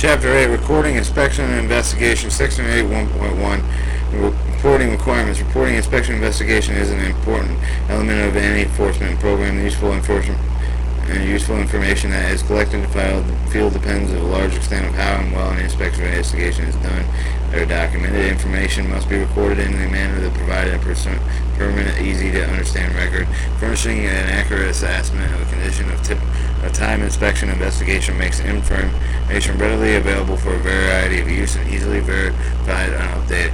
Chapter 8, Recording, Inspection, and Investigation, Section 8, 1.1, Reporting Requirements. Reporting, inspection, investigation is an important element of any enforcement program. Useful information that is collected and filed field depends to a large extent on how and well an inspection or investigation is done or documented. Information must be recorded in a manner that provides a permanent, easy-to-understand record, furnishing an accurate assessment of the condition of time. Inspection investigation makes information readily available for a variety of use and easily verified and updated.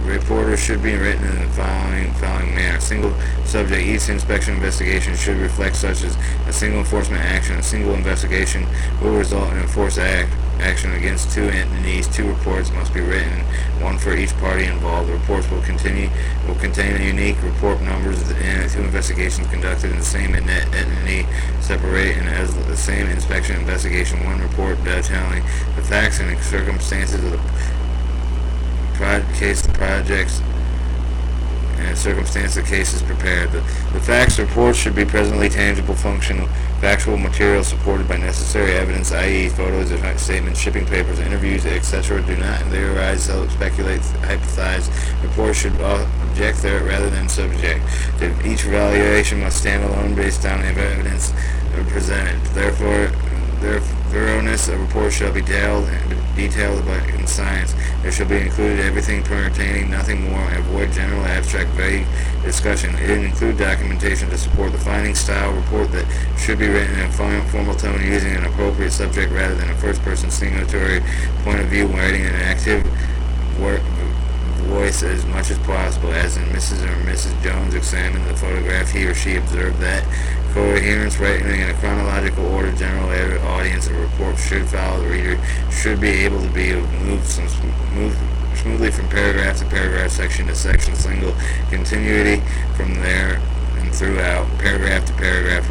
Reporters should be written in the following manner. Single subject. Each inspection investigation should reflect such as a single enforcement action. A single investigation will result in enforced action against two entities. Two reports must be written, one for each party involved. The reports will contain a unique report numbers and two investigations conducted in the same entity separate and as the same inspection investigation. One report detailing the facts and circumstances of the projects and circumstance the case is prepared. The facts report should be presently tangible, functional, factual material supported by necessary evidence, i.e. photos, statements, shipping papers, interviews, etc. Do not theorize, speculate, hypothesize. Reports should object there rather than subject. Each evaluation must stand alone based on evidence presented. Therefore, their thoroughness of report shall be detailed about in science. There shall be included everything pertaining, nothing more. Avoid general, abstract, vague discussion. It include documentation to support the finding. Style report that should be written in a formal tone using an appropriate subject rather than a first-person signatory point of view. Writing an active voice as much as possible, as in Mrs. or Mrs. Jones examined the photograph. He or she observed that. Coherence, writing in a chronological order. General audience of report should follow. The reader should be able to be moved smoothly from paragraph to paragraph, section to section. Single continuity from there and throughout, paragraph to paragraph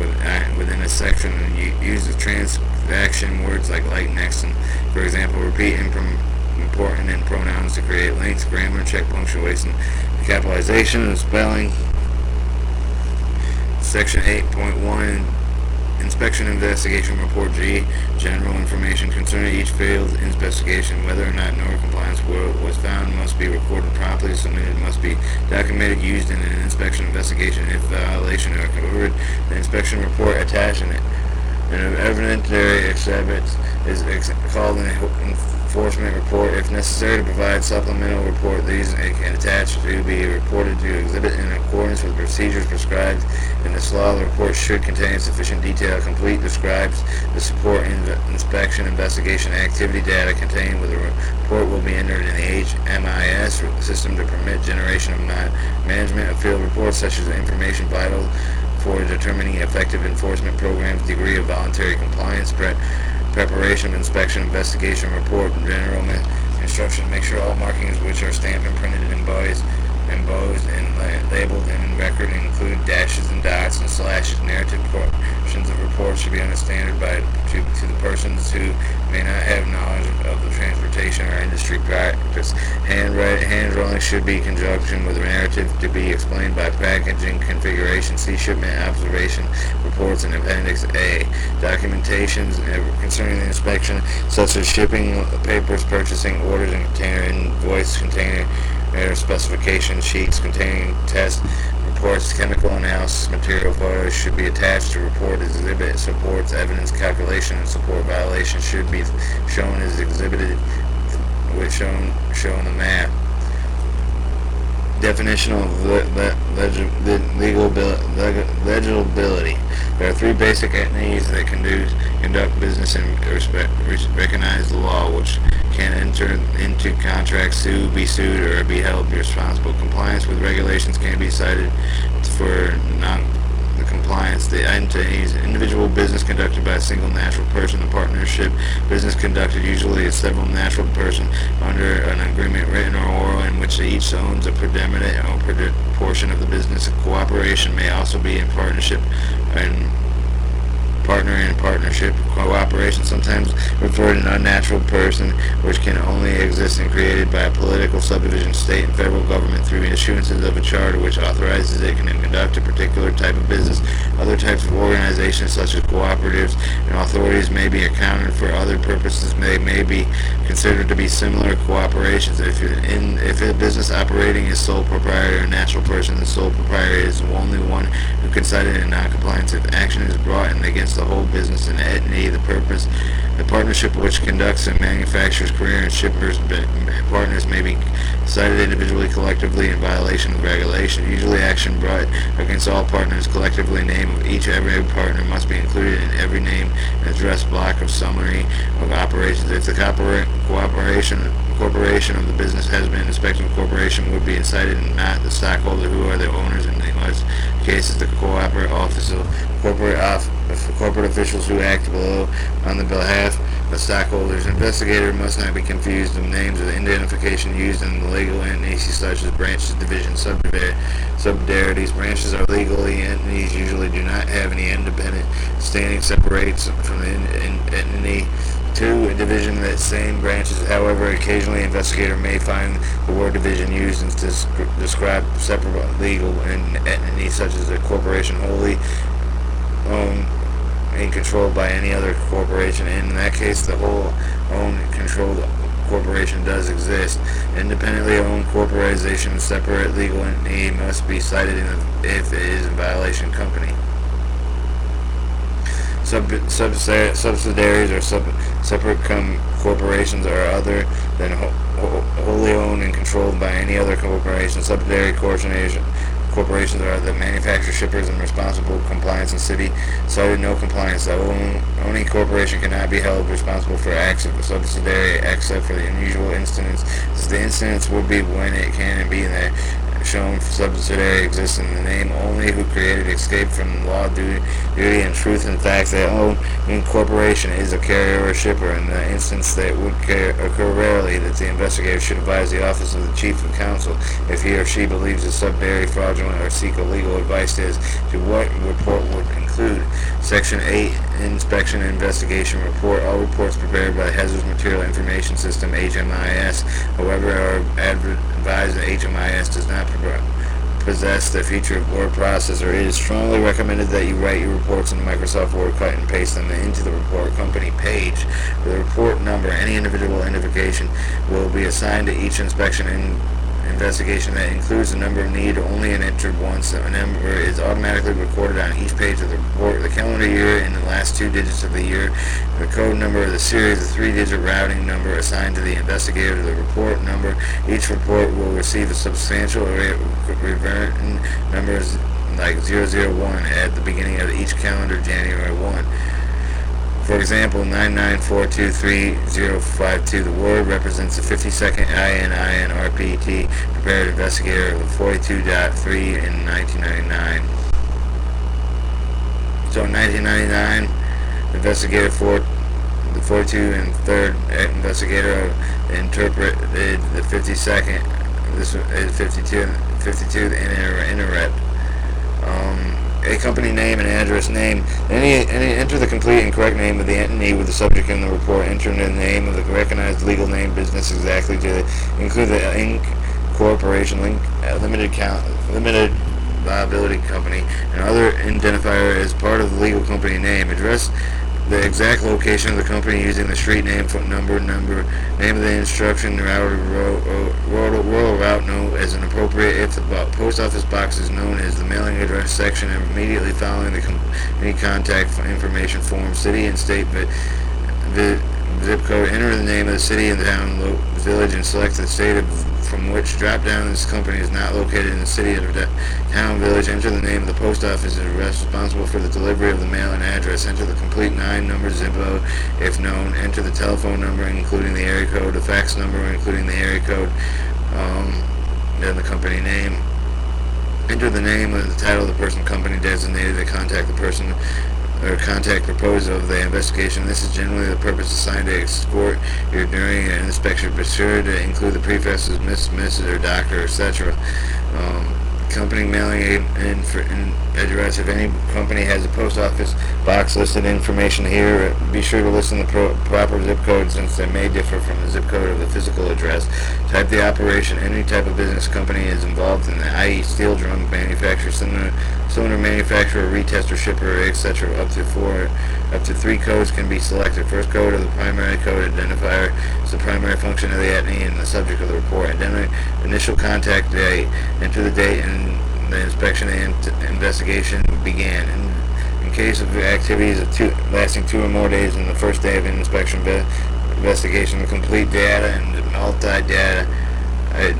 within a section. And use the transaction words like next, and for example, repeat important and pronouns to create links. Grammar, check punctuation, capitalization, and spelling. Section 8.1, Inspection Investigation Report. G. General information concerning each field investigation. Whether or not no compliance was found must be recorded promptly. Submitted must be documented, used in an inspection investigation. If violation are covered, the inspection report attached in it. An evidentiary exhibit is called an enforcement report. If necessary to provide supplemental report, these can attach to be reported to exhibit in accordance with procedures prescribed in this law. The report should contain sufficient detail, complete, describes the support inspection investigation activity. Data contained with the report will be entered in the HMIS system to permit generation of management of field reports, such as information vital for determining effective enforcement programs, degree of voluntary compliance, preparation of inspection investigation report, general instruction. Make sure all markings which are stamped and printed and embossed and labeled in record include dashes and dots and slashes. Narrative portions of reports should be understood to the persons who may not have knowledge of the transportation or industry practice. Hand-drawing should be in conjunction with the narrative to be explained by packaging configuration. See shipment observation reports in Appendix A. Documentations concerning the inspection, such as shipping papers, purchasing orders, and container invoice, container specification sheets containing test reports, chemical analysis material. Photos should be attached to report exhibit. Supports evidence calculation and support violations should be shown as exhibited, which shown the map. Definition of legibility. There are three basic entities that conduct business and recognize the law, which can enter into contracts, be sued, or be held responsible. Compliance with regulations can be cited for non-compliance. The entities: individual business conducted by a single natural person. The partnership business conducted usually as several natural persons under an agreement, written or oral, in which each owns a predominant portion of the business. Cooperation may also be in partnership and partner in partnership, cooperation, sometimes referred to an unnatural person, which can only exist and created by a political subdivision, state and federal government through issuances of a charter which authorizes it can conduct a particular type of business. Other types of organizations, such as cooperatives and authorities, may be accounted for other purposes. They may be considered to be similar cooperations. If a business operating as sole proprietor, a natural person, the sole proprietor is only one who can cite it in non-compliance. If action is brought in against the whole business and entity, the partnership which conducts a manufacturer's career and shippers partners may be cited individually, collectively, in violation of regulation. Usually, action brought against all partners collectively. Name of every partner must be included in every name and address block of summary of operations. If the corporation of the business has been inspected, the corporation would be incited and not the stockholder, who are the owners in most cases. The corporate corporate officials who act below on the behalf of stockholders. Investigator must not be confused with names of identification used in the legal entities such as branches, divisions, subsidiaries. Branches are legal entities, usually do not have any independent standing, separates from the entity to a division that same branches. However, occasionally investigator may find the word division used to describe separate legal entities, such as a corporation wholly owned and controlled by any other corporation. In that case, the whole owned and controlled corporation does exist. Independently owned corporation, separate legal entity must be cited if it is in violation company. Subsidiaries or separate corporations are other than wholly owned and controlled by any other corporation. Subsidiary corporations are the manufacturer, shippers, and responsible compliance in city. Cited no compliance. The owning corporation cannot be held responsible for acts of a subsidiary except for the unusual incidents. The incidents would be when it can and be that shown subsidiary exists in the name only, who created, escape from law, duty, and truth in fact that owning corporation is a carrier or shipper. In the instance that would occur rarely, that the investigator should advise the office of the chief of counsel if he or she believes the subsidiary fraudulent, or seek a legal advice as to what report would include. Section 8, Inspection and Investigation Report. All reports prepared by the Hazardous Material Information System, HMIS, however, are advised that HMIS does not possess the feature of word processor. It is strongly recommended that you write your reports in Microsoft Word, cut and paste them into the report company page. For the report number, any individual identification will be assigned to each inspection and investigation that includes the number of need only and entered once. The number is automatically recorded on each page of the report, the calendar year, and the last 2 digits of the year, the code number of the series, the 3-digit routing number assigned to the investigator, the report number. Each report will receive a substantial reverting numbers like 001 at the beginning of each calendar January 1. For example, 994235052. The word represents the 52nd ININ RPT prepared investigator of the 42.3 in 1999. So in 1999, investigator the 42 and 3rd investigator interpreted the 52nd. This is 52 the interrupt. A company name and address name. Enter the complete and correct name of the entity with the subject in the report. Enter the name of the recognized legal name business exactly to include the Inc. Corporation, limited liability company, and other identifier as part of the legal company name. Address the exact location of the company using the street name, phone number, name of the instruction, rural route note as an appropriate. If the post office box is known as the mailing address section, and immediately following any contact information form, city and state zip code. Enter the name of the city and the town, village, and select the state from which drop down this company is not located in the city or town, village. Enter the name of the post office responsible for the delivery of the mail and address. Enter the complete 9-number zip code if known. Enter the telephone number including the area code, the fax number including the area code, then the company name. Enter the name of the title of the person company designated to contact the person or contact proposal of the investigation. This is generally the purpose assigned to escort you during an inspection. Be sure to include the prefixes Miss, Mrs., or Doctor, etc. company mailing address. If any company has a post office box listed information here, be sure to list the proper zip code since they may differ from the zip code of the physical address. Type the operation. Any type of business company is involved in the i.e. steel drum manufacturer, cylinder manufacturer, retester, shipper, etc. Up to 3 codes can be selected. First code of the primary code identifier is the primary function of the entity and the subject of the report. Initial contact date. Enter the date and the inspection and investigation began. In case of activities lasting 2 or more days in the first day of investigation, the complete data and the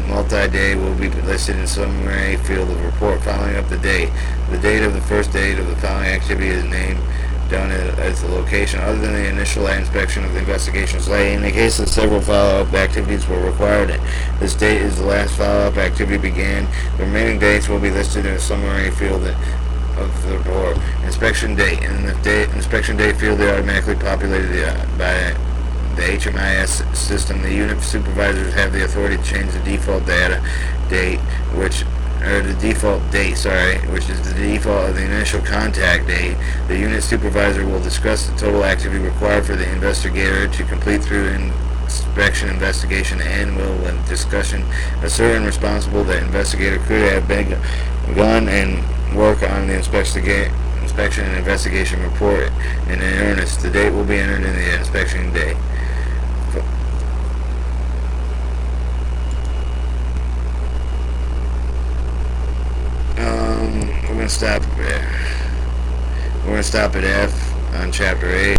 multi-day will be listed in summary field of report. Following up the date. The date of the first date of the following activity is named down as the location other than the initial inspection of the investigation site. In the case of several follow-up activities were required, this date is the last follow-up activity began. The remaining dates will be listed in a summary field of the report. Inspection date. In the inspection date field, they automatically populated by the HMIS system. The unit supervisors have the authority to change the default date, which is the default of the initial contact date. The unit supervisor will discuss the total activity required for the investigator to complete through inspection investigation and will, when discussion, ascertain responsible the investigator could have begun and work on the inspection and investigation report in earnest. The date will be entered in the inspection day. We're gonna stop at F on chapter 8.